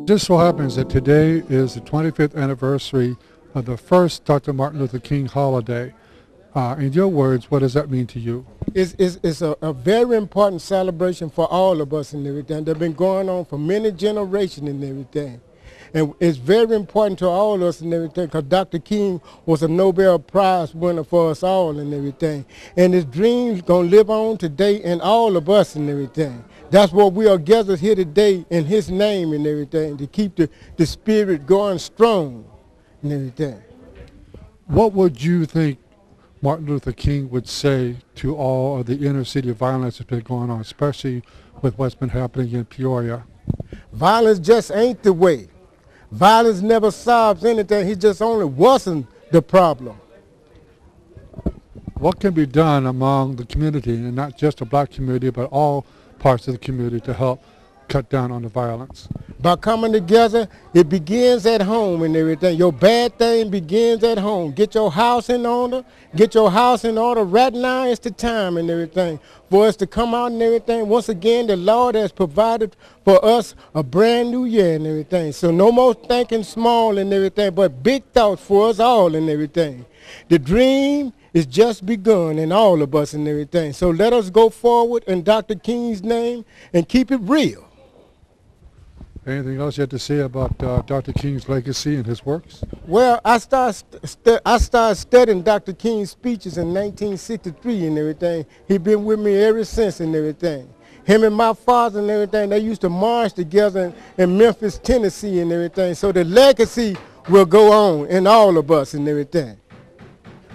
Just so happens that today is the 25th anniversary of the first Dr. Martin Luther King holiday. In your words, what does that mean to you? It's a very important celebration for all of us and everything. They've been going on for many generations and everything. And it's very important to all of us and everything because Dr. King was a Nobel Prize winner for us all and everything. And his dreams going to live on today in all of us and everything. That's what we are gathered here today in his name and everything, to keep the spirit going strong and everything. What would you think Martin Luther King would say to all of the inner city violence that's been going on, especially with what's been happening in Peoria? Violence just ain't the way. Violence never solves anything. He just only worsened the problem. What can be done among the community, and not just the black community, but all parts of the community to help cut down on the violence? By coming together, it begins at home and everything. Your bad thing begins at home. Get your house in order. Get your house in order. Right now is the time and everything for us to come out and everything. Once again, the Lord has provided for us a brand new year and everything. So no more thinking small and everything, but big thoughts for us all and everything. The dream is just begun in all of us and everything. So let us go forward in Dr. King's name and keep it real. Anything else you have to say about Dr. King's legacy and his works? Well, I started studying Dr. King's speeches in 1963 and everything. He's been with me ever since and everything. Him and my father and everything, they used to march together in Memphis, Tennessee and everything. So the legacy will go on in all of us and everything.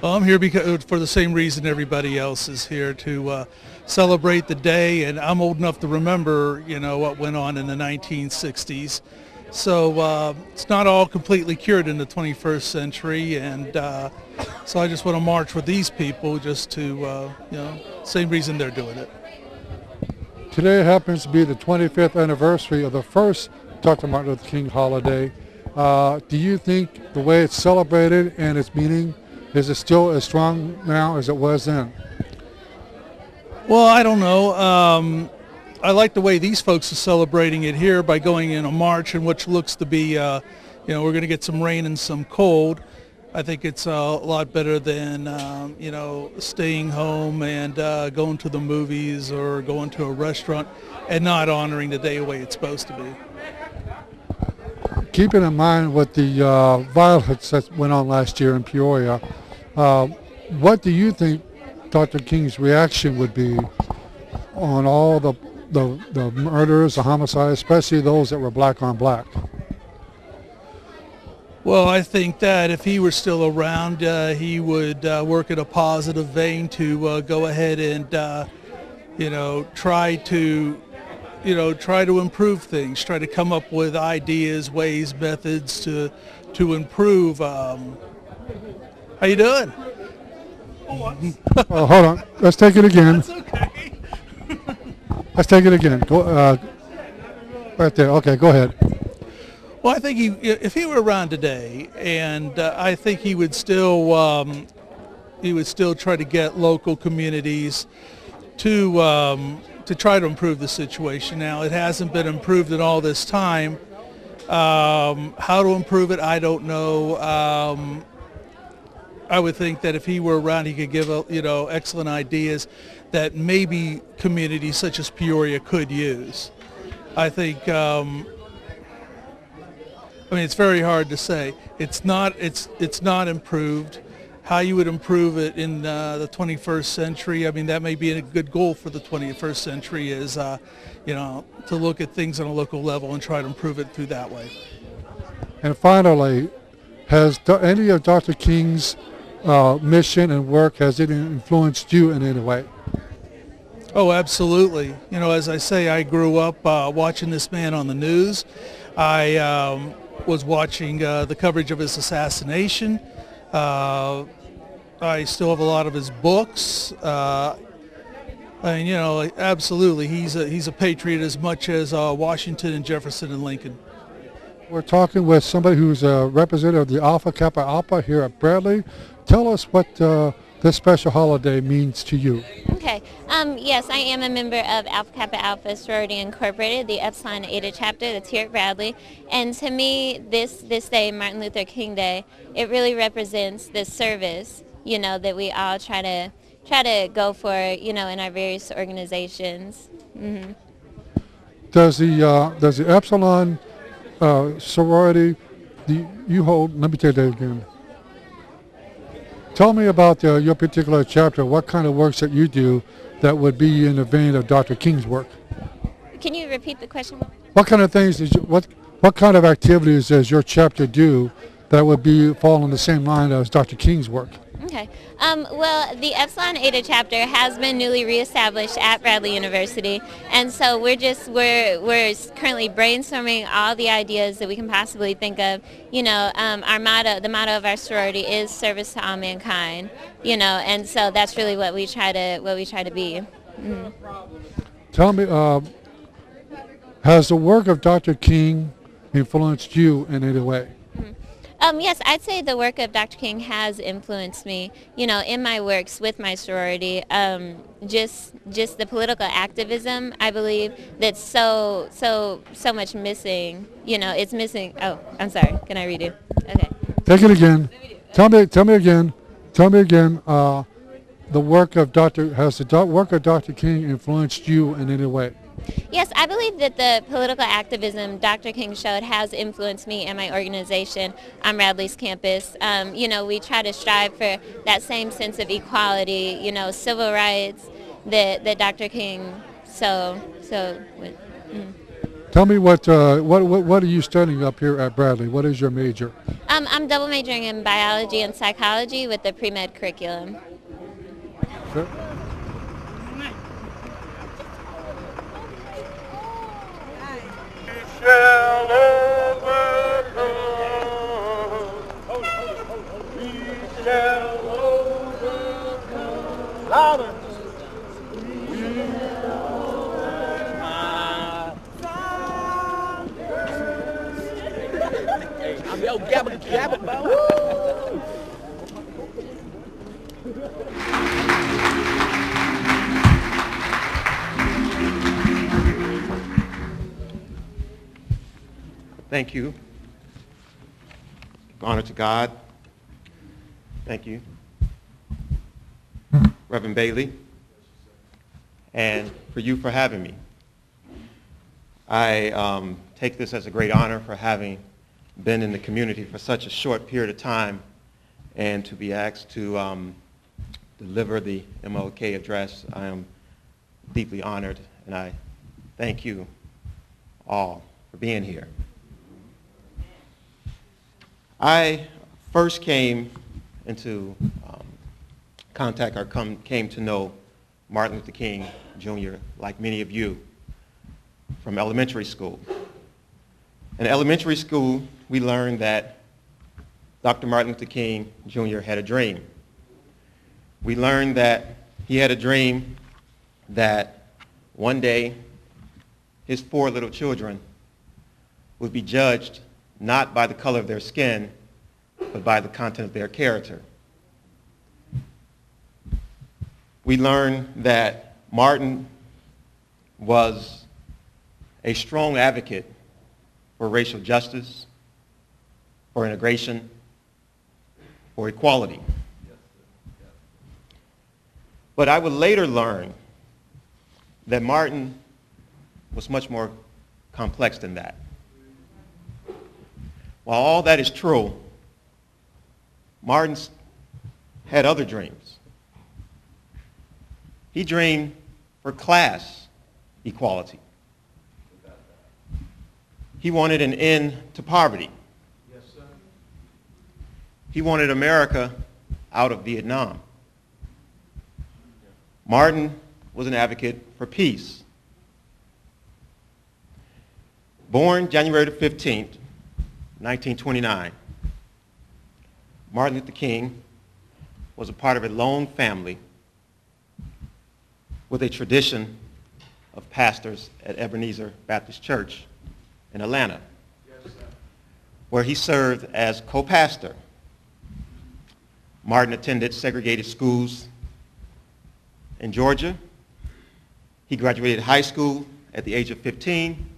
Well, I'm here because for the same reason everybody else is here, to celebrate the day, and I'm old enough to remember, what went on in the 1960s. So it's not all completely cured in the 21st century, and so I just want to march with these people just to, same reason they're doing it. Today happens to be the 25th anniversary of the first Dr. Martin Luther King holiday. Do you think the way it's celebrated and its meaning, is it still as strong now as it was then? Well, I don't know. I like the way these folks are celebrating it here by going in a march in which looks to be, we're going to get some rain and some cold. I think it's a lot better than, staying home and going to the movies or going to a restaurant and not honoring the day the way it's supposed to be. Keeping in mind what the violence that went on last year in Peoria, what do you think Dr. King's reaction would be on all the murders, the homicides, especially those that were black on black? Well, I think that if he were still around, he would work in a positive vein to go ahead and, try to improve things, try to come up with ideas, ways, methods to improve. How you doing? Oh, hold on. Let's take it again. That's okay. Let's take it again. Go right there. Okay, go ahead. Well, I think if he were around today, and I think he would still try to get local communities to try to improve the situation. Now, it hasn't been improved in all this time. How to improve it, I don't know. I would think that if he were around, he could give excellent ideas that maybe communities such as Peoria could use. I think. It's very hard to say. It's not improved. How you would improve it in the 21st century, that may be a good goal for the 21st century is, to look at things on a local level and try to improve it through that way. And finally, has any of Dr. King's mission and work, has it influenced you in any way? Oh, absolutely. As I say, I grew up watching this man on the news. I was watching the coverage of his assassination. I still have a lot of his books. Absolutely, he's a patriot as much as Washington and Jefferson and Lincoln. We're talking with somebody who's a representative of the Alpha Kappa Alpha here at Bradley. Tell us what the this special holiday means to you. Okay. Yes, I am a member of Alpha Kappa Alpha Sorority Incorporated, the Epsilon Eta chapter that's here at Bradley. And to me, this day, Martin Luther King Day, it really represents this service, that we all try to go for, in our various organizations. Mm-hmm. Does the Epsilon sorority you hold? Let me take that again. Tell me about your particular chapter. What kind of works that you do that would be in the vein of Dr. King's work? Can you repeat the question? What kind of things what kind of activities does your chapter do that would fall in the same line as Dr. King's work? Okay. Well, the Epsilon Eta chapter has been newly reestablished at Bradley University, and so we're currently brainstorming all the ideas that we can possibly think of. The motto of our sorority is service to all mankind. And so that's really what we try to be. Mm-hmm. Tell me, has the work of Dr. King influenced you in any way? Yes, I'd say the work of Dr. King has influenced me, in my works with my sorority. Just the political activism, I believe, that's so much missing. It's missing. Oh, I'm sorry. Can I redo? Okay. Take it again. Tell me again. The work of Dr. King influenced you in any way? Yes, I believe that the political activism Dr. King showed has influenced me and my organization on Bradley's campus. We try to strive for that same sense of equality, civil rights that Dr. King Tell me what are you studying up here at Bradley? What is your major? I'm double majoring in biology and psychology with the pre-med curriculum. Sure. Shall overcome. We shall overcome. Louder. We shall overcome. I'm yo gabba. Thank you. Honor to God. Thank you. Reverend Bailey, and for you for having me. I take this as a great honor for having been in the community for such a short period of time and to be asked to deliver the MLK address. I am deeply honored, and I thank you all for being here. I first came into contact or came to know Martin Luther King Jr., like many of you, from elementary school. In elementary school, we learned that Dr. Martin Luther King Jr. had a dream. We learned that he had a dream that one day his 4 little children would be judged not by the color of their skin, but by the content of their character. We learned that Martin was a strong advocate for racial justice, for integration, for equality. But I would later learn that Martin was much more complex than that. While all that is true, Martin had other dreams. He dreamed for class equality. He wanted an end to poverty. Yes, sir. He wanted America out of Vietnam. Martin was an advocate for peace. Born January 15th, 1929, Martin Luther King was a part of a long family with a tradition of pastors at Ebenezer Baptist Church in Atlanta, where he served as co-pastor. Martin attended segregated schools in Georgia. He graduated high school at the age of 15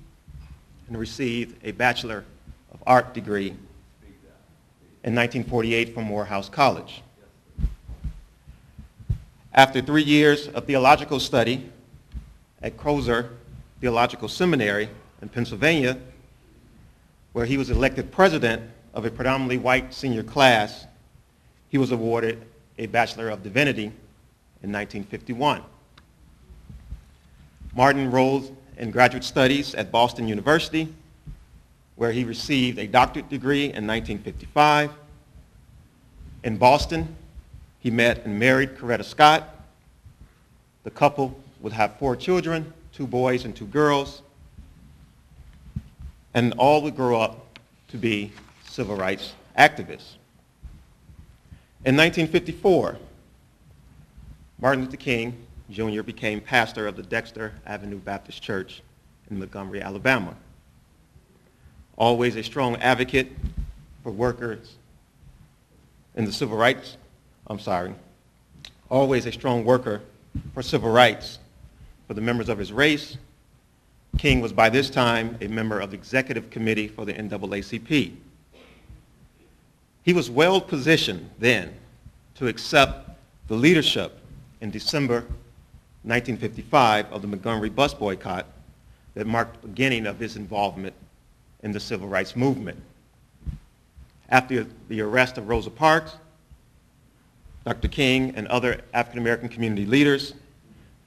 and received a Bachelor of Art degree in 1948 from Morehouse College. After 3 years of theological study at Crozer Theological Seminary in Pennsylvania, where he was elected president of a predominantly white senior class, he was awarded a Bachelor of Divinity in 1951. Martin enrolled in graduate studies at Boston University, where he received a doctorate degree in 1955. In Boston, he met and married Coretta Scott. The couple would have 4 children, 2 boys and 2 girls, and all would grow up to be civil rights activists. In 1954, Martin Luther King Jr. became pastor of the Dexter Avenue Baptist Church in Montgomery, Alabama. Always a strong advocate for workers in the civil rights, always a strong worker for civil rights for the members of his race, King was by this time a member of the executive committee for the NAACP. He was well positioned then to accept the leadership in December 1955 of the Montgomery bus boycott that marked the beginning of his involvement in the civil rights movement. After the arrest of Rosa Parks, Dr. King and other African American community leaders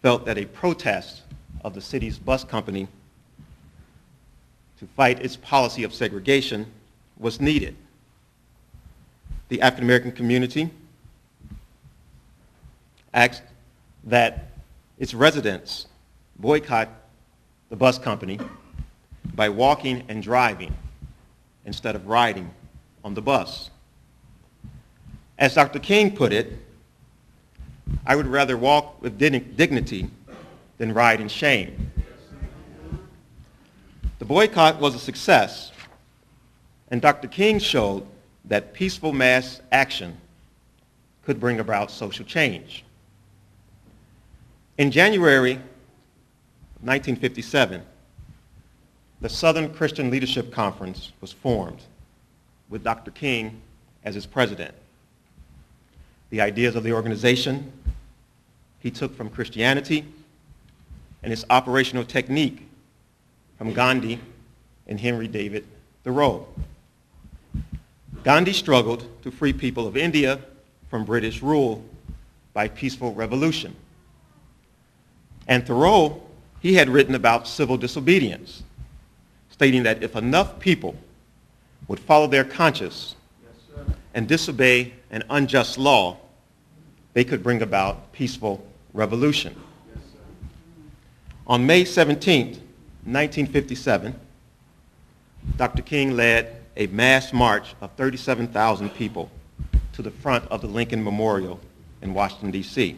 felt that a protest of the city's bus company to fight its policy of segregation was needed. The African American community asked that its residents boycott the bus company by walking and driving instead of riding on the bus. As Dr. King put it, I would rather walk with dignity than ride in shame. The boycott was a success, and Dr. King showed that peaceful mass action could bring about social change. In January 1957, the Southern Christian Leadership Conference was formed with Dr. King as its president. The ideas of the organization he took from Christianity and its operational technique from Gandhi and Henry David Thoreau. Gandhi struggled to free people of India from British rule by peaceful revolution. And Thoreau, he had written about civil disobedience, stating that if enough people would follow their conscience and disobey an unjust law, they could bring about peaceful revolution. On May 17, 1957, Dr. King led a mass march of 37,000 people to the front of the Lincoln Memorial in Washington, D.C.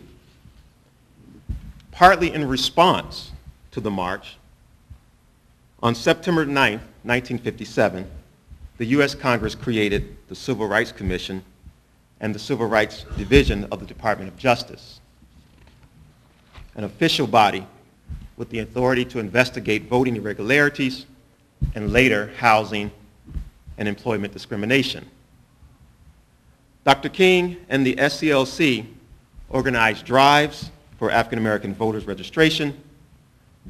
Partly in response to the march, on September 9, 1957, the U.S. Congress created the Civil Rights Commission and the Civil Rights Division of the Department of Justice, an official body with the authority to investigate voting irregularities and later housing and employment discrimination. Dr. King and the SCLC organized drives for African American voters registration,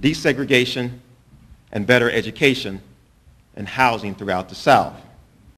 desegregation, and better education and housing throughout the South.